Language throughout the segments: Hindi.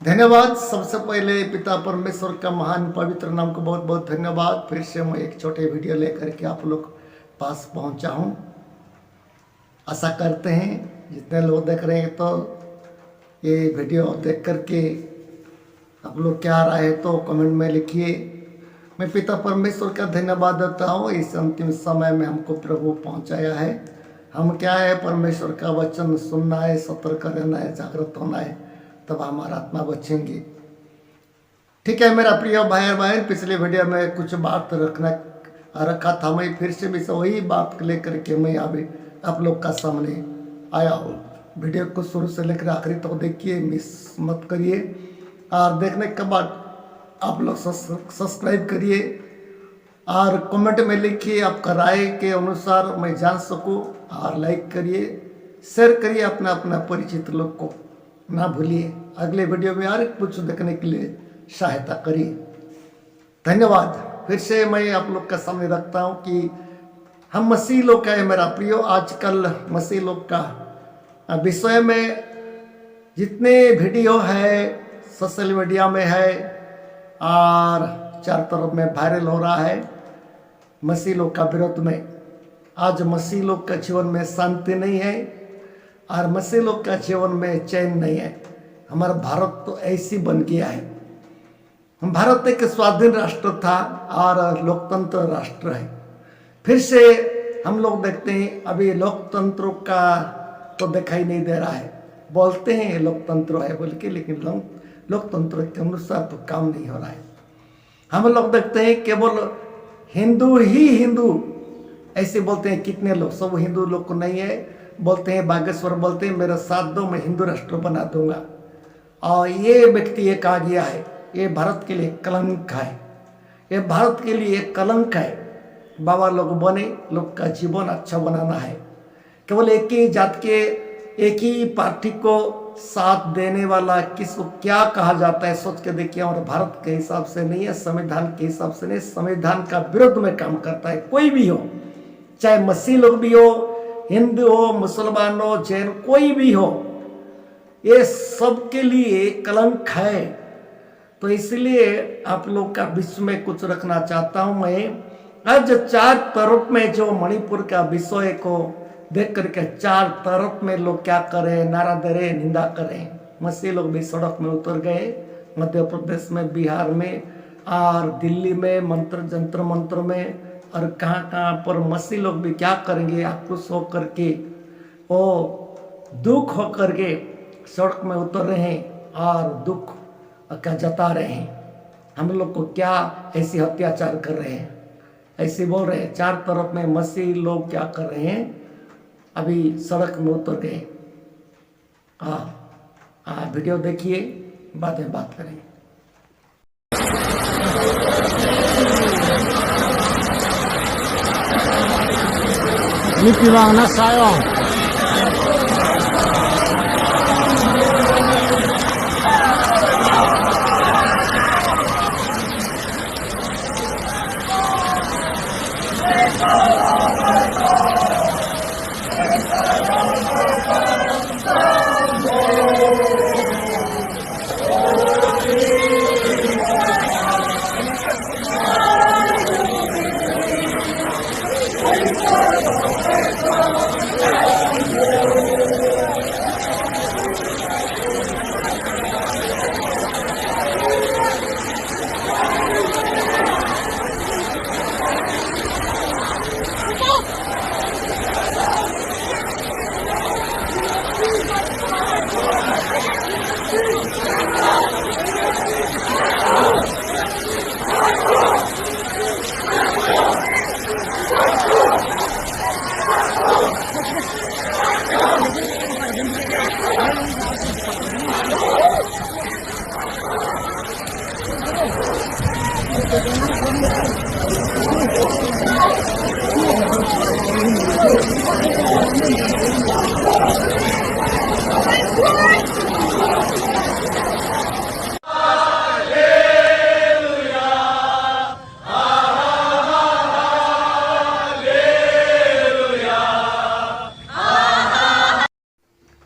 धन्यवाद। सबसे पहले पिता परमेश्वर का महान पवित्र नाम को बहुत बहुत धन्यवाद। फिर से मैं एक छोटे वीडियो लेकर के आप लोग पास पहुंचा हूं। आशा करते हैं जितने लोग देख रहे हैं तो ये वीडियो देख करके आप लोग क्या राय है तो कमेंट में लिखिए। मैं पिता परमेश्वर का धन्यवाद देता हूँ। इस अंतिम समय में हमको प्रभु पहुँचाया है। हम क्या है, परमेश्वर का वचन सुनना है, सतर्क रहना है, जागृत होना है, तब हमारा आत्मा बचेंगे। ठीक है मेरा प्रिय भाई बहन, पिछले वीडियो में कुछ बात रखा था। मैं फिर से भी वही बात लेकर के मैं अभी आप लोग का सामने आया हूँ। वीडियो को शुरू से लेकर आखिरी तक देखिए, मिस मत करिए। और देखने के बाद आप लोग सब्सक्राइब करिए और कमेंट में लिखिए आपका राय के अनुसार मैं जान सकूं। और लाइक करिए, शेयर करिए अपना अपना परिचित लोग को, ना भूलिए। अगले वीडियो में और कुछ देखने के लिए सहायता करिए। धन्यवाद। फिर से मैं आप लोग का सामने रखता हूं कि हम मसीह लोग का है मेरा प्रियो। आजकल मसीह लोग का विषय में जितने वीडियो है सोशल मीडिया में है और चारों तरफ में वायरल हो रहा है मसीह लोग का विरोध में। आज मसीह लोग का जीवन में शांति नहीं है और मसीह लोग का जीवन में चैन नहीं है। हमारा भारत तो ऐसी बन गया है। भारत एक स्वाधीन राष्ट्र था और लोकतंत्र राष्ट्र है। फिर से हम लोग देखते हैं अभी लोकतंत्र का तो दिखाई नहीं दे रहा है। बोलते हैं लोकतंत्र है बोल के, लेकिन लोकतंत्र के अनुसार तो काम नहीं हो रहा है। हम लोग देखते हैं केवल हिंदू ही हिंदू ऐसे बोलते हैं। कितने लोग, सब हिंदू लोग को नहीं है। बोलते हैं बागेश्वर बोलते हैं मेरा साथ दो, मैं हिंदू राष्ट्र बना दूंगा। और ये व्यक्ति ये कहा गया है, ये भारत के लिए कलंक है। ये भारत के लिए कलंक है। बाबा लोग बने, लोग का जीवन अच्छा बनाना है। केवल एक ही जात के एक ही पार्टी को साथ देने वाला किसको क्या कहा जाता है सोच के देखिए। और भारत के हिसाब से नहीं है, संविधान के हिसाब से नहीं, संविधान का विरुद्ध में काम करता है। कोई भी हो, चाहे मसीह लोग भी हो, हिंदू हो, मुसलमान हो, जैन, कोई भी हो, ये सबके लिए कलंक है। तो इसलिए आप लोग का विश्व में कुछ रखना चाहता हूं मैं। आज चार तरफ में जो मणिपुर का विषय को देख करके चार तरफ में लोग क्या करें, नारा दे रहे, निंदा करें। मसीह लोग भी सड़क में उतर गए, मध्य प्रदेश में, बिहार में और दिल्ली में, जंतर मंत्र में और कहाँ कहाँ पर मसीह लोग भी क्या करेंगे, आक्रोश होकर के, वो दुख होकर के सड़क में उतर रहे हैं और दुख का जता रहे हैं। हम लोग को क्या ऐसी अत्याचार कर रहे हैं, ऐसे बोल रहे हैं। चार तरफ में मसीह लोग क्या कर रहे हैं, अभी सड़क में उतर गए। वीडियो देखिए, बाद में बात करेंगे। Lipiwang na sayong.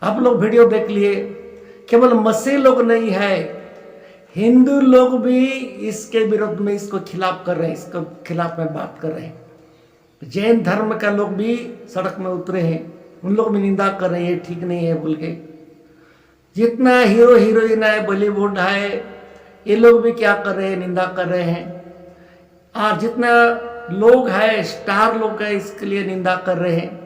आप लोग वीडियो देख लिए। केवल मसीह लोग नहीं है, हिंदू लोग भी इसके विरोध में, इसको खिलाफ कर रहे हैं, इसको खिलाफ में बात कर रहे हैं। जैन धर्म का लोग भी सड़क में उतरे हैं, उन लोग भी निंदा कर रहे हैं, ठीक नहीं है बोल के। जितना हीरो हीरोइन है, बॉलीवुड है, ये लोग भी क्या कर रहे हैं, निंदा कर रहे हैं। और जितना लोग है, स्टार लोग है, इसके लिए निंदा कर रहे हैं।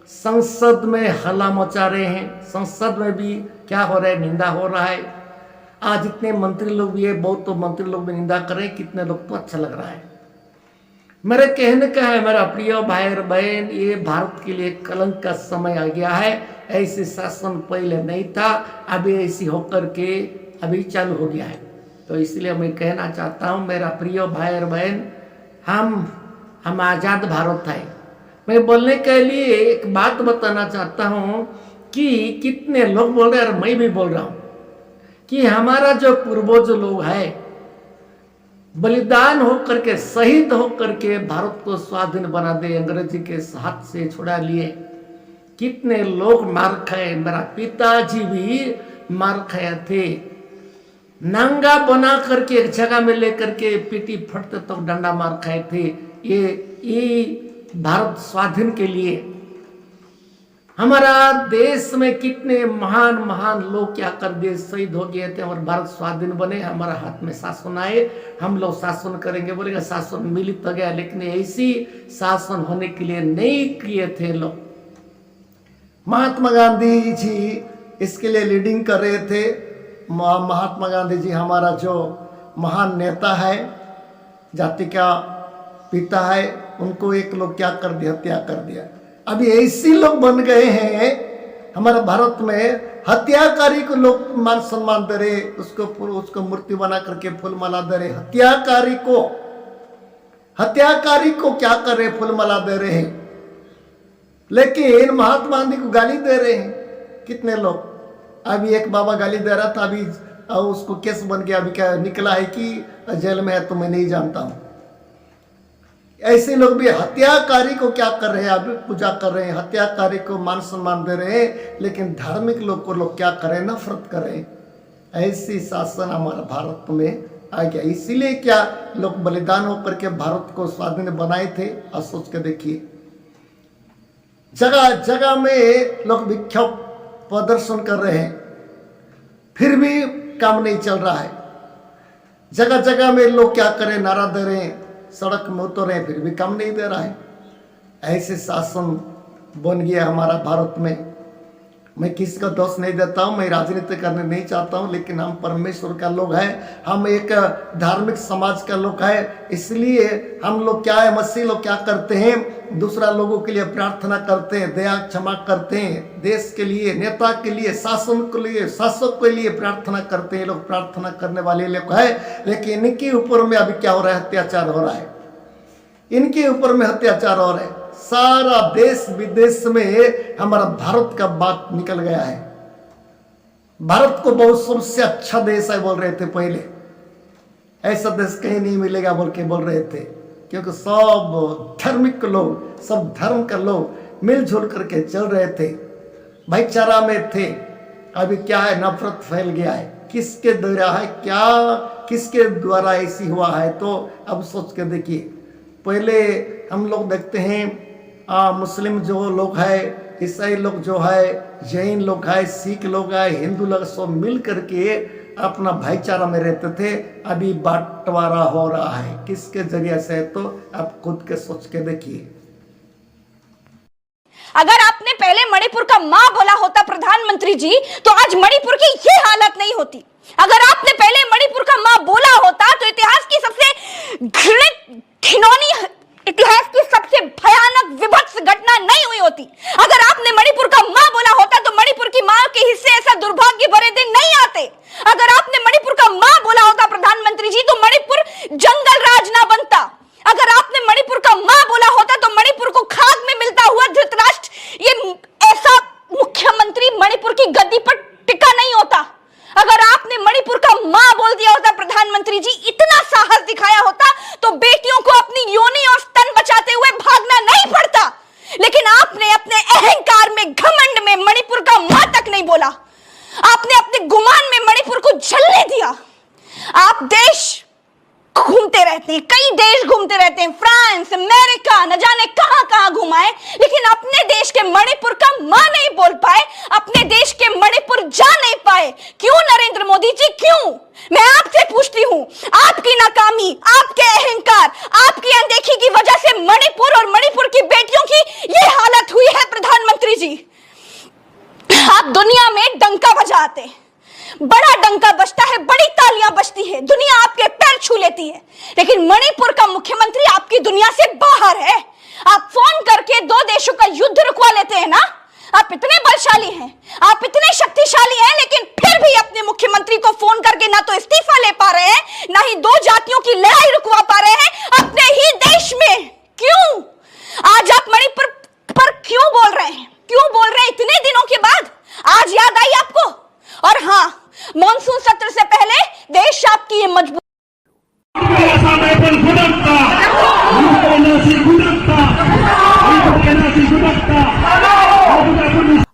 संसद में हल्ला मचा रहे हैं, संसद में भी क्या हो रहा है, निंदा हो रहा है। आज जितने मंत्री लोग भी है, बहुत तो मंत्री लोग भी निंदा कर रहे हैं, कितने लोग तो अच्छा लग रहा है। मेरे कहने का है मेरा प्रिय भाई और बहन, ये भारत के लिए कलंक का समय आ गया है। ऐसे शासन पहले नहीं था, अभी ऐसी होकर के अभी चालू हो गया है। तो इसलिए मैं कहना चाहता हूँ मेरा प्रिय भाई और बहन, हम आजाद भारत है। मैं बोलने के लिए एक बात बताना चाहता हूँ कि कितने लोग बोल रहे हैं और मैं भी बोल रहा हूँ कि हमारा जो पूर्वज लोग है, बलिदान होकर के, शहीद होकर के भारत को स्वाधीन बना दे, अंग्रेजी के हाथ से छुड़ा लिए। कितने लोग मार खाए, मेरा पिताजी भी मार खाए थे। नंगा बना करके एक जगह में लेकर के पीटी फटते तक डंडा मार खाए थे। ये भारत स्वाधीन के लिए। हमारा देश में कितने महान महान लोग क्या कर दिए, शहीद हो गए थे और भारत स्वाधीन बने। हमारा हाथ में शासन आए, हम लोग शासन करेंगे, बोलेगा शासन मिलित हो गया, लेकिन ऐसी शासन होने के लिए नहीं किए थे लोग। महात्मा गांधी जी इसके लिए लीडिंग कर रहे थे। महात्मा गांधी जी हमारा जो महान नेता है, जाति का पिता है, उनको एक लोग क्या कर दिया, हत्या कर दिया। अभी ऐसी लोग बन गए हैं हमारे भारत में, हत्याकारी को लोग मान सम्मान दे रहे, उसको मूर्ति बना करके फूल माला दे रहे। हत्याकारी को क्या कर रहे, फूल माला दे रहे हैं, लेकिन महात्मा गांधी को गाली दे रहे हैं कितने लोग। अभी एक बाबा गाली दे रहा था, अभी उसको केस बन गया, अभी क्या निकला है कि जेल में है, तो मैं नहीं जानता हूं। ऐसे लोग भी हत्याकारी को क्या कर रहे हैं, अभी पूजा कर रहे हैं, हत्याकारी को मान सम्मान दे रहे हैं, लेकिन धार्मिक लोग को लोग क्या कर रहे हैं, नफरत कर रहे हैं। ऐसी शासन हमारा भारत में आ गया। इसीलिए क्या लोग बलिदान होकर के भारत को स्वाधीन बनाए थे। और सोच के देखिए, जगह जगह में लोग विक्षोभ प्रदर्शन कर रहे हैं, फिर भी काम नहीं चल रहा है। जगह जगह में लोग क्या करें, नारा दे रहे हैं, सड़क में उतरे, फिर भी काम नहीं दे रहा है। ऐसे शासन बन गया हमारा भारत में। मैं किसी का दोष नहीं देता हूं, मैं राजनीति करने नहीं चाहता हूं, लेकिन हम परमेश्वर का लोग हैं, हम एक धार्मिक समाज का लोग है। इसलिए हम लोग क्या है, मसीह लोग क्या करते हैं, दूसरा लोगों के लिए प्रार्थना करते हैं, दया क्षमा करते हैं, देश के लिए, नेता के लिए, शासन के लिए, शासक के लिए प्रार्थना करते हैं। लोग प्रार्थना करने वाले लोग है, लेकिन इनके ऊपर में अभी क्या हो रहा है, अत्याचार हो रहा है। इनके ऊपर में अत्याचार हो रहा है। सारा देश विदेश में हमारा भारत का बात निकल गया है। भारत को बहुत सबसे अच्छा देश है बोल रहे थे पहले, ऐसा देश कहीं नहीं मिलेगा बोल के बोल रहे थे, क्योंकि सब धार्मिक लोग, सब धर्म के लोग मिलजुल करके चल रहे थे, भाईचारा में थे। अभी क्या है, नफरत फैल गया है। किसके द्वारा है, क्या किसके द्वारा ऐसी हुआ है, तो अब सोच के देखिए। पहले हम लोग देखते हैं मुस्लिम जो लोग है, ईसाई लोग जो है, जैन लोग है, सिख लोग है, हिंदू लोग, सब मिल करके अपना भाईचारा में रहते थे। अभी बंटवारा हो रहा है, किसके जरिए से, तो आप खुद के सोच के देखिए। अगर आपने पहले मणिपुर का मां बोला होता प्रधानमंत्री जी, तो आज मणिपुर की ये हालत नहीं होती। अगर आपने पहले मणिपुर का मां बोला होता, तो इतिहास की सबसे घृणित, घिनौनी, इतिहास की सबसे भयानक विभत्स घटना नहीं हुई होती। अगर आपने मणिपुर का मां बोला होता, तो मणिपुर की मां के हिस्से ऐसा दुर्भाग्य भरे दिन नहीं आते। अगर आपने मणिपुर का मां बोला होता प्रधानमंत्री जी, तो मणिपुर जंगल राज ना बनता। अगर आपने मणिपुर का मां बोला होता, तो मणिपुर को खाक में मिलता हुआ धृतराष्ट्र ये ऐसा मुख्यमंत्री मणिपुर की गद्दी पर टिका नहीं होता। अगर आपने मणिपुर का मां बोल दिया होता प्रधानमंत्री जी, इतना साहस दिखाया होता, तो बेटियों को अपनी योनि और स्तन बचाते हुए भागना नहीं पड़ता। लेकिन आपने अपने अहंकार में, घमंड में मणिपुर का मां तक नहीं बोला। आपने अपने गुमान में मणिपुर को जलने दिया। आप देश घूमते रहते हैं, कई देश घूमते रहते हैं, फ्रांस, अमेरिका, न जाने कहां कहां घुमाए, लेकिन अपने देश के मणिपुर का मां नहीं बोल पाए, अपने देश के मणिपुर जा नहीं पाए। क्यों नरेंद्र मोदी जी, क्यों? मैं आपसे पूछती हूं, आपकी नाकामी, आपके अहंकार, आपकी अनदेखी की वजह से मणिपुर और मणिपुर की बेटियों की यह हालत हुई है। प्रधानमंत्री जी, आप दुनिया में डंका बजाते हैं, बड़ा डंका बजता है, बड़ी तालियां बजती है, दुनिया आपके पैर छू लेती है, लेकिन मणिपुर का मुख्यमंत्री आपकी दुनिया से बाहर है। आप फोन करके दो देशों का युद्ध रुकवा लेते हैं ना, आप इतने बलशाली हैं, आप इतने शक्तिशाली हैं, लेकिन फिर भी अपने मुख्यमंत्री को फोन करके ना तो इस्तीफा ले पा रहे हैं, ना ही दो जातियों की लड़ाई रुकवा पा रहे हैं अपने ही देश में। क्यों? आज आप मणिपुर पर क्यों बोल रहे हैं? क्यों बोल रहे हैं इतने दिनों के बाद? आज याद आई आपको? और हां, मॉनसून सत्र से पहले देश आपकी ये मजबूत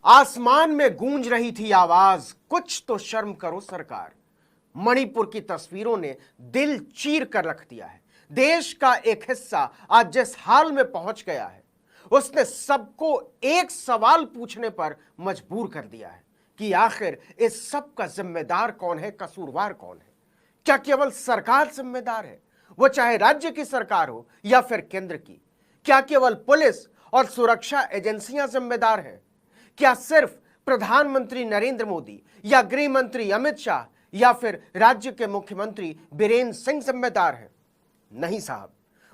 आसमान में गूंज रही थी आवाज, कुछ तो शर्म करो सरकार। मणिपुर की तस्वीरों ने दिल चीर कर रख दिया है। देश का एक हिस्सा आज जिस हाल में पहुंच गया है, उसने सबको एक सवाल पूछने पर मजबूर कर दिया है कि आखिर इस सब का जिम्मेदार कौन है, कसूरवार कौन है? क्या केवल सरकार जिम्मेदार है, वो चाहे राज्य की सरकार हो या फिर केंद्र की? क्या केवल पुलिस और सुरक्षा एजेंसियां जिम्मेदार हैं? क्या सिर्फ प्रधानमंत्री नरेंद्र मोदी या गृह मंत्री अमित शाह या फिर राज्य के मुख्यमंत्री बीरेंद्र सिंह जिम्मेदार हैं? नहीं साहब,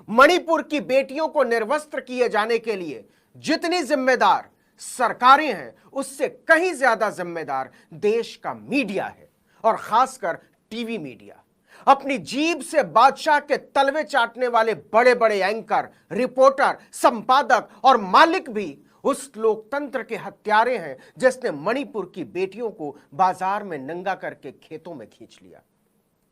मणिपुर की बेटियों को निर्वस्त्र किए जाने के लिए जितनी जिम्मेदार सरकारें हैं, उससे कहीं ज्यादा जिम्मेदार देश का मीडिया है, और खासकर टीवी मीडिया। अपनी जीभ से बादशाह के तलवे चाटने वाले बड़े बड़े एंकर, रिपोर्टर, संपादक और मालिक भी उस लोकतंत्र के हत्यारे हैं जिसने मणिपुर की बेटियों को बाजार में नंगा करके खेतों में खींच लिया।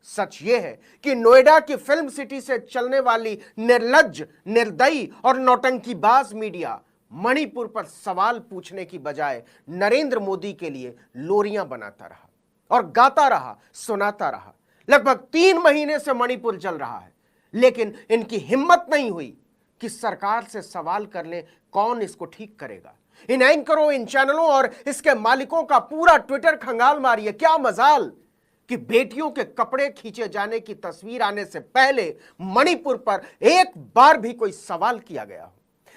सच यह है कि नोएडा की फिल्म सिटी से चलने वाली निर्लज्ज, निर्दयी और नौटंकीबाज मीडिया मणिपुर पर सवाल पूछने की बजाय नरेंद्र मोदी के लिए लोरियां बनाता रहा और गाता रहा, सुनाता रहा। लगभग 3 महीने से मणिपुर चल रहा है, लेकिन इनकी हिम्मत नहीं हुई कि सरकार से सवाल कर ले कौन इसको ठीक करेगा। इन एंकरों, इन चैनलों और इसके मालिकों का पूरा ट्विटर खंगाल मारी है। क्या मजाल कि बेटियों के कपड़े खींचे जाने की तस्वीर आने से पहले मणिपुर पर एक बार भी कोई सवाल किया गया हो,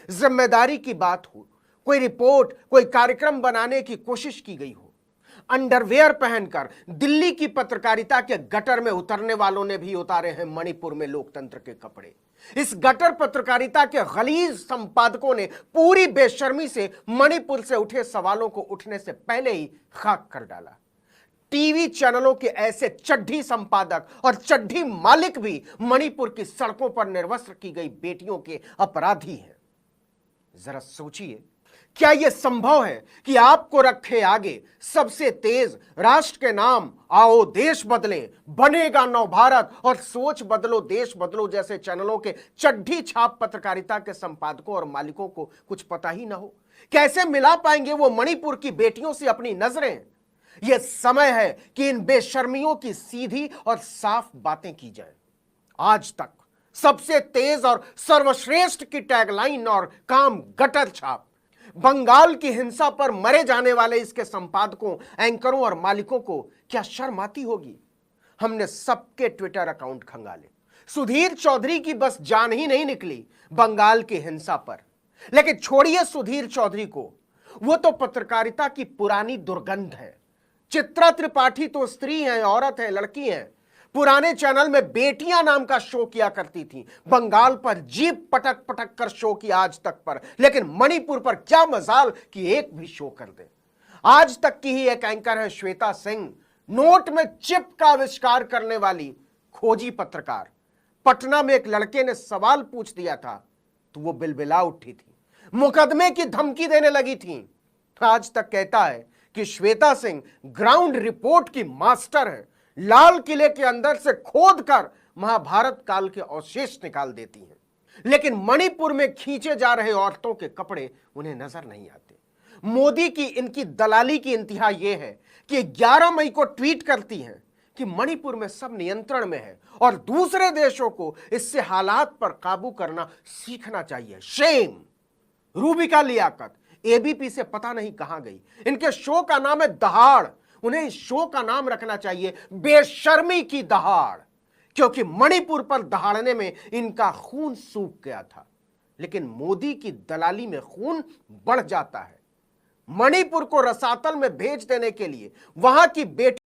जिम्मेदारी की बात हो, कोई रिपोर्ट, कोई कार्यक्रम बनाने की कोशिश की गई हो। अंडरवेयर पहनकर दिल्ली की पत्रकारिता के गटर में उतरने वालों ने भी उतारे हैं मणिपुर में लोकतंत्र के कपड़े। इस गटर पत्रकारिता के गलीज संपादकों ने पूरी बेशर्मी से मणिपुर से उठे सवालों को उठने से पहले ही खाक कर डाला। टीवी चैनलों के ऐसे चड्ढी संपादक और चड्ढी मालिक भी मणिपुर की सड़कों पर निर्वस्त्र की गई बेटियों के अपराधी हैं। जरा सोचिए, क्या यह संभव है कि आपको रखे आगे सबसे तेज राष्ट्र के नाम, आओ देश बदलें, बनेगा नव भारत और सोच बदलो देश बदलो जैसे चैनलों के चड्ढी छाप पत्रकारिता के संपादकों और मालिकों को कुछ पता ही ना हो? कैसे मिला पाएंगे वो मणिपुर की बेटियों से अपनी नजरें? यह समय है कि इन बेशर्मियों की सीधी और साफ बातें की जाए। आज तक सबसे तेज और सर्वश्रेष्ठ की टैगलाइन और काम गटर छाप। बंगाल की हिंसा पर मरे जाने वाले इसके संपादकों, एंकरों और मालिकों को क्या शर्म आती होगी? हमने सबके ट्विटर अकाउंट खंगाले। सुधीर चौधरी की बस जान ही नहीं निकली बंगाल की हिंसा पर। लेकिन छोड़िए सुधीर चौधरी को, वो तो पत्रकारिता की पुरानी दुर्गंध है। चित्रा त्रिपाठी तो स्त्री हैं, औरत है, लड़की हैं। पुराने चैनल में बेटियां नाम का शो किया करती थी। बंगाल पर जीप पटक पटक कर शो किया आज तक पर, लेकिन मणिपुर पर क्या मजाल कि एक भी शो कर दे। आज तक की ही एक एंकर है श्वेता सिंह, नोट में चिप का आविष्कार करने वाली खोजी पत्रकार। पटना में एक लड़के ने सवाल पूछ दिया था तो वो बिलबिला उठी थी, मुकदमे की धमकी देने लगी थी। आज तक कहता है कि श्वेता सिंह ग्राउंड रिपोर्ट की मास्टर है, लाल किले के अंदर से खोद कर महाभारत काल के अवशेष निकाल देती हैं। लेकिन मणिपुर में खींचे जा रहे औरतों के कपड़े उन्हें नजर नहीं आते। मोदी की इनकी दलाली की इंतहा यह है कि 11 मई को ट्वीट करती हैं कि मणिपुर में सब नियंत्रण में है और दूसरे देशों को इससे हालात पर काबू करना सीखना चाहिए। शेम। रूबिका लियाकत एबीपी से पता नहीं कहां गई। इनके शो का नाम है दहाड़। उन्हें इस शो का नाम रखना चाहिए बेशर्मी की दहाड़, क्योंकि मणिपुर पर दहाड़ने में इनका खून सूख गया था। लेकिन मोदी की दलाली में खून बढ़ जाता है। मणिपुर को रसातल में भेज देने के लिए वहां की बेटी।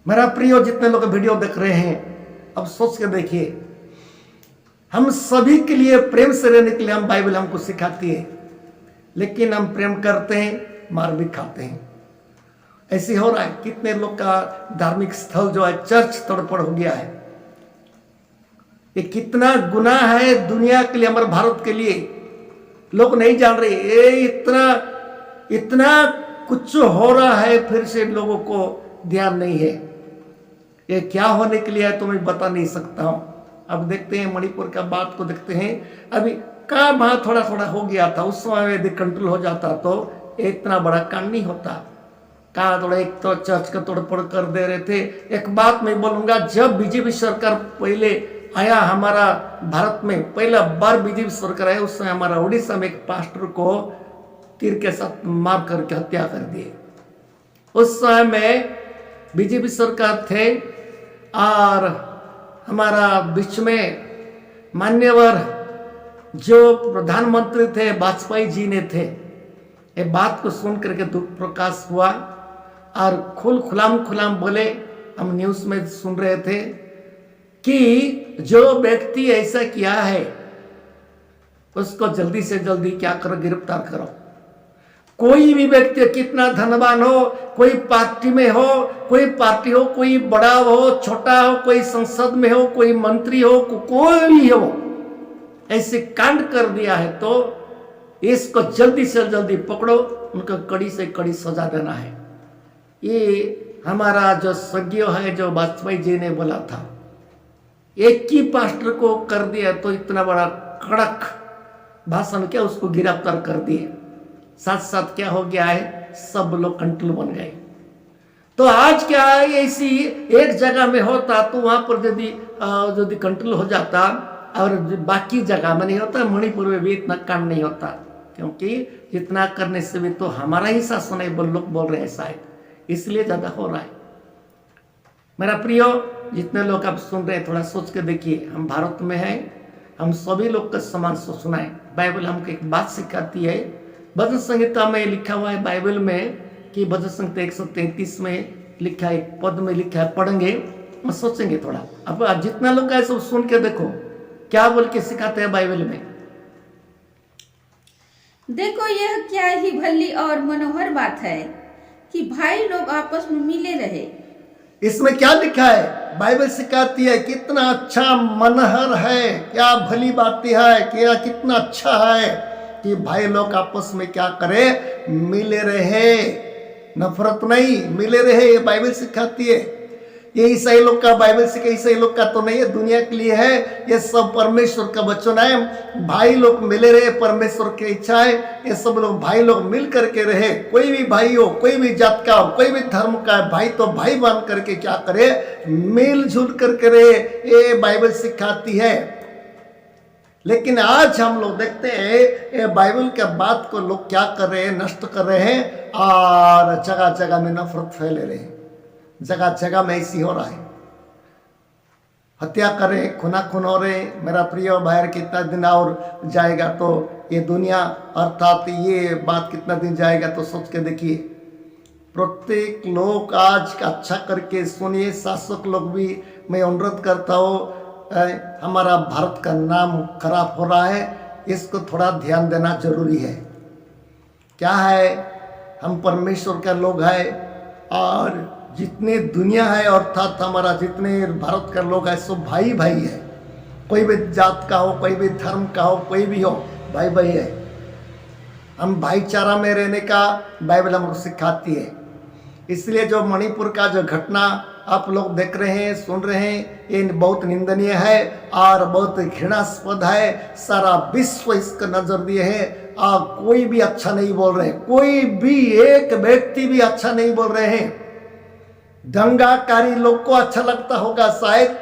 मेरा प्रियो, जितने लोग वीडियो देख रहे हैं, अब सोच के देखिए, हम सभी के लिए प्रेम से रहने के लिए हम बाइबल हमको सिखाती है, लेकिन हम प्रेम करते हैं, मार भी खाते हैं। ऐसे हो रहा है। कितने लोग का धार्मिक स्थल जो है चर्च तोड़फोड़ हो गया है। ये कितना गुनाह है दुनिया के लिए, हमारे भारत के लिए। लोग नहीं जान रहे ये इतना कुछ हो रहा है, फिर से लोगों को ध्यान नहीं है। ये क्या होने के लिए है तो मैं बता नहीं सकता हूं। अब देखते हैं मणिपुर का बात को देखते हैं। अभी का वहां थोड़ा थोड़ा हो गया था, उस समय यदि कंट्रोल हो जाता तो इतना बड़ा कांड नहीं होता। कहा थोड़ा एक तो चर्च का तोड़फोड़ कर दे रहे थे। एक बात मैं बोलूंगा, जब बीजेपी सरकार पहले आया हमारा भारत में, पहला बार बीजेपी सरकार आया, उस समय हमारा उड़ीसा में एक पास्टर को तीर के साथ मार करके हत्या कर दिए। उस समय में बीजेपी सरकार थे और हमारा बीच में मान्यवर जो प्रधानमंत्री थे वाजपेयी जी ने थे। ये बात को सुन करके दुख प्रकाश हुआ और खुलाम बोले। हम न्यूज में सुन रहे थे कि जो व्यक्ति ऐसा किया है उसको जल्दी से जल्दी क्या करो, गिरफ्तार करो। कोई भी व्यक्ति कितना धनवान हो, कोई पार्टी में हो, कोई बड़ा हो, छोटा हो, कोई संसद में हो, कोई मंत्री हो, कोई भी हो, ऐसे कांड कर दिया है तो इसको जल्दी से जल्दी पकड़ो, उनको कड़ी से कड़ी सजा देना है। ये हमारा जो सज्ञो है, जो वाजपेयी जी ने बोला था, एक ही पास्टर को कर दिया तो इतना बड़ा कड़क भाषण क्या, उसको गिरफ्तार कर दिए। साथ साथ क्या हो गया है, सब लोग कंट्रोल बन गए। तो आज क्या है, ऐसी एक जगह में होता तो वहां पर यदि कंट्रोल हो जाता और बाकी जगह में नहीं होता, मणिपुर में भी इतना कांड नहीं होता, क्योंकि इतना करने से भी तो हमारा ही शासन है, लोग बोल रहे हैं शायद, इसलिए ज्यादा हो रहा है। मेरा प्रियो, जितने लोग आप सुन रहे हैं, थोड़ा सोच के देखिए, हम भारत में हैं, हम सभी लोग का समान सोचना है। बाइबल हमको एक बात सिखाती है, भजन संहिता में लिखा हुआ है बाइबल में कि भजन संहिता 133 में लिखा है, एक पद में लिखा है, पढ़ेंगे और सोचेंगे थोड़ा। अब जितना लोग है सब सुन के देखो क्या बोल के सिखाते हैं बाइबल में। देखो, यह क्या ही भली और मनोहर बात है कि भाई लोग आपस में मिले रहे। इसमें क्या लिखा है, बाइबल सिखाती है कितना अच्छा मनोहर है, क्या भली बात है, क्या कितना अच्छा है कि भाई लोग आपस में क्या करे, मिले रहे, नफरत नहीं, मिले रहे। ये बाइबल सिखाती है। ये ईसाई लोग का बाइबल सिखा, ईसाई लोग का तो नहीं है, दुनिया के लिए है। ये सब परमेश्वर का वचन है। भाई लोग मिले रहे, परमेश्वर की इच्छा है, ये सब लोग भाई लोग मिल करके रहे। कोई भी भाई हो, कोई भी जात का हो, कोई भी धर्म का है, भाई तो भाई मान करके क्या करे, मिलजुल करके रहे, ये बाइबल सिखाती है। लेकिन आज हम लोग देखते हैं ये बाइबल के बात को लोग क्या कर रहे हैं, नष्ट कर रहे हैं और जगह जगह में नफरत फैले रहे हैं। जगह जगह में ऐसी हो रहा है, हत्या कर रहे, खूना खून हो रहे। मेरा प्रिय भाई, कितना दिन और जाएगा तो ये दुनिया, अर्थात ये बात कितना दिन जाएगा तो सोच के देखिए। प्रत्येक लोग आज अच्छा करके सुनिए, शासक लोग भी मैं अनुरोध करता हूँ, हमारा भारत का नाम खराब हो रहा है, इसको थोड़ा ध्यान देना जरूरी है। क्या है, हम परमेश्वर के लोग हैं और जितने दुनिया है, अर्थात हमारा जितने भारत का लोग है, सब भाई भाई है। कोई भी जात का हो, कोई भी धर्म का हो, कोई भी हो, भाई भाई है। हम भाईचारा में रहने का बाइबल हमको सिखाती है। इसलिए जो मणिपुर का जो घटना आप लोग देख रहे हैं, सुन रहे हैं, ये बहुत निंदनीय है और बहुत घृणास्पद है। सारा विश्व इसका नजर दिए है और कोई भी अच्छा नहीं बोल रहे, कोई भी एक व्यक्ति भी अच्छा नहीं बोल रहे हैं। दंगाकारी लोग को अच्छा लगता होगा शायद,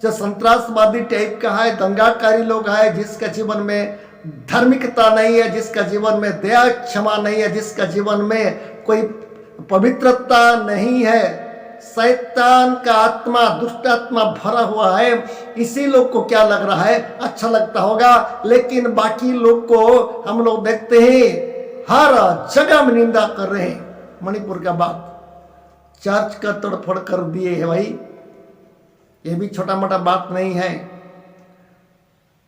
जो संतरासवादी टाइप का है, दंगाकारी लोग है, जिसका जीवन में धार्मिकता नहीं है, जिसका जीवन में दया क्षमा नहीं है, जिसका जीवन में कोई पवित्रता नहीं है, शैतान का आत्मा, दुष्ट आत्मा भरा हुआ है, इसी लोग को क्या लग रहा है, अच्छा लगता होगा। लेकिन बाकी लोग को हम लोग देखते हैं हर जगह में निंदा कर रहे हैं। मणिपुर का बात, चर्च का तोड़फोड़ कर दिए है भाई, ये भी छोटा मोटा बात नहीं है।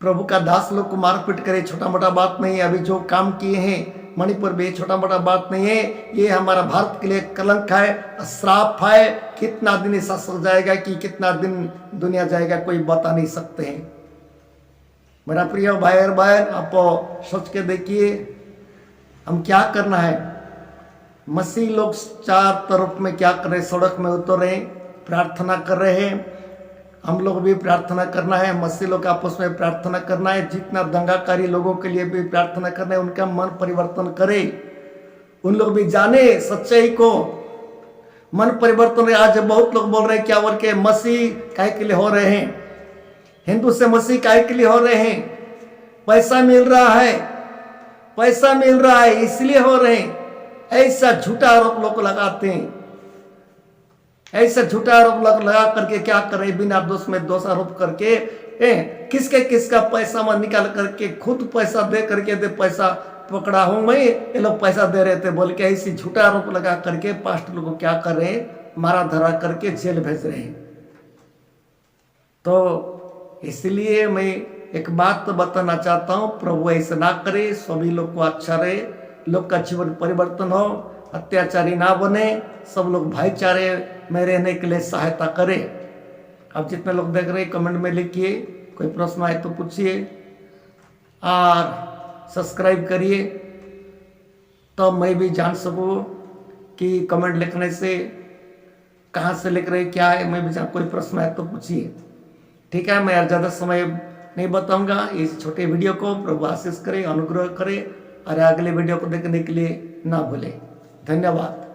प्रभु का दास लोग को मारपीट करे, छोटा मोटा बात नहीं है। अभी जो काम किए हैं मणिपुर में, छोटा मोटा बात नहीं है। ये हमारा भारत के लिए कलंक है, श्राप है। कितना दिन ऐसा सो जाएगा कि कितना दिन दुनिया जाएगा, कोई बता नहीं सकते हैं। मेरा प्रिय भाई और बहन, आप सोच के देखिए हम क्या करना है। मसीह लोग चार तरफ में क्या कर रहे, सड़क में उतरे, प्रार्थना कर रहे हैं। हम लोग भी प्रार्थना करना है, मसीह लोग आपस में प्रार्थना करना है। जितना दंगाकारी लोगों के लिए भी प्रार्थना करना है, उनका मन परिवर्तन करे, उन लोग भी जाने सच्चाई को, मन परिवर्तन। आज बहुत लोग बोल रहे हैं क्या बोल के, मसीह काहे के लिए हो रहे हैं, हिंदू से मसीह काहे के लिए हो रहे हैं, पैसा मिल रहा है, पैसा मिल रहा है इसलिए हो रहे हैं। ऐसा झूठा आरोप लोग लगाते हैं, ऐसा झूठा आरोप लगा करके क्या करें, बिना दोष में दोष आरोप करके किसके किसका पैसा में निकाल करके खुद पैसा दे करके दे, पैसा पकड़ा हूं मैं, ये लोग पैसा दे रहे थे बोल के ऐसी झूठा आरोप लगा करके पास्ट लोग को क्या कर रहे हैं, मारा धरा करके जेल भेज रहे हैं। तो इसलिए मैं एक बात तो बताना चाहता हूं, प्रभु ऐसा ना करे, सभी लोग को अच्छा रहे, लोग का जीवन परिवर्तन हो, अत्याचारी ना बने, सब लोग भाईचारे में रहने के लिए सहायता करें। अब जितने लोग देख रहे हैं कमेंट में लिखिए, कोई प्रश्न आए तो पूछिए और सब्सक्राइब करिए, तो मैं भी जान सकूं कि कमेंट लिखने से कहाँ से लिख रहे क्या है, मैं भी जान। कोई प्रश्न है तो पूछिए, ठीक है। मैं ज़्यादा समय नहीं बताऊंगा। इस छोटे वीडियो को प्रभु आशीष करे, अनुग्रह करे, और अगले वीडियो को देखने के लिए ना भूलें। धन्यवाद।